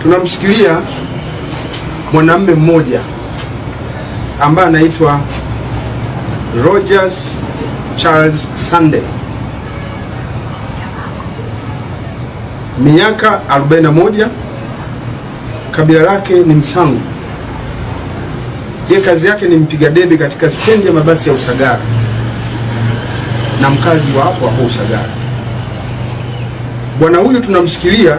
tunamshikilia mwanamume mmoja ambaye anaitwa Rogers Charles Sunday, miaka 41, kabila lake ni Msangu. Yeye kazi yake ni mpiga debe katika stendi ya mabasi ya Usagara na mkazi wa hapo Usagara. Bwana huyu tunamshikilia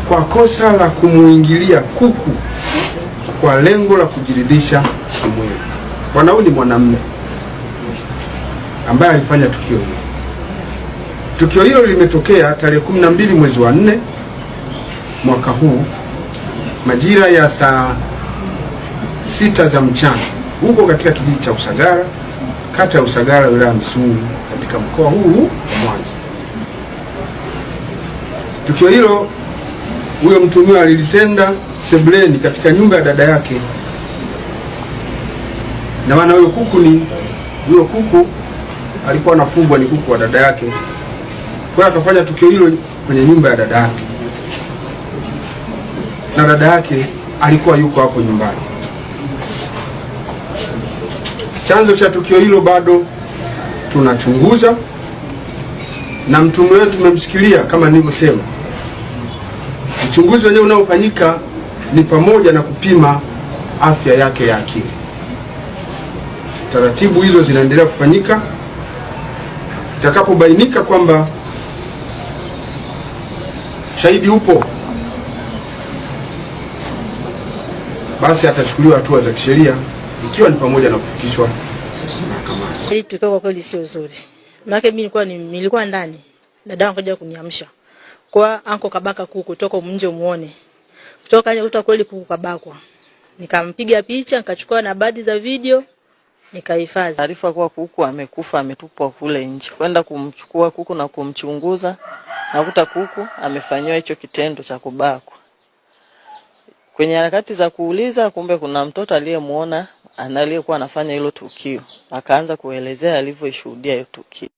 kwa kosa la kumuingilia kuku kwa lengo la kujiridhisha kimwili. Bwana huyu ni mwanamume ambaye alifanya tukio hilo. Tukio hilo limetokea tarehe 12 mwezi wa 4 mwaka huu majira ya saa 6 za mchana huko katika kijiji cha Usagara, kata ya Usagara, wilaya ya Misungu, katika mkoa huu wa Mwanza. Tukio hilo huyo mtuhumiwa alilitenda sebuleni katika nyumba ya dada yake, na maana huyo kuku alikuwa anafugwa, ni kuku wa dada yake. Kwa hiyo akafanya tukio hilo kwenye nyumba ya dada yake, na dada yake alikuwa yuko hapo nyumbani. Chanzo cha tukio hilo bado tunachunguza, na mtuhumiwa wetu tumemshikilia kama nilivyosema. Uchunguzi wenyewe unaofanyika ni pamoja na kupima afya yake ya akili. Taratibu hizo zinaendelea kufanyika. Itakapobainika kwamba shahidi upo, basi atachukuliwa hatua za kisheria, ikiwa ni pamoja na kufikishwa mahakamani. Hili tukio kwa kweli sio zuri. Maana mimi nilikuwa ndani, dada akaja kuniamsha. Kwa anko kabaka kuku toka nje muone. Kutoka nje kuta kweli kuku kabakwa. Nikampiga picha, nikachukua na baadhi za video, nikahifadhi. Taarifa kuwa kuku amekufa, ametupwa kule nje. Kwenda kumchukua kuku na kumchunguza, nakuta kuku amefanywa hicho kitendo cha kubakwa. Kwenye harakati za kuuliza, kumbe kuna mtoto aliyemuona aliyekuwa anafanya hilo tukio. Akaanza kuelezea alivyoshuhudia hiyo tukio.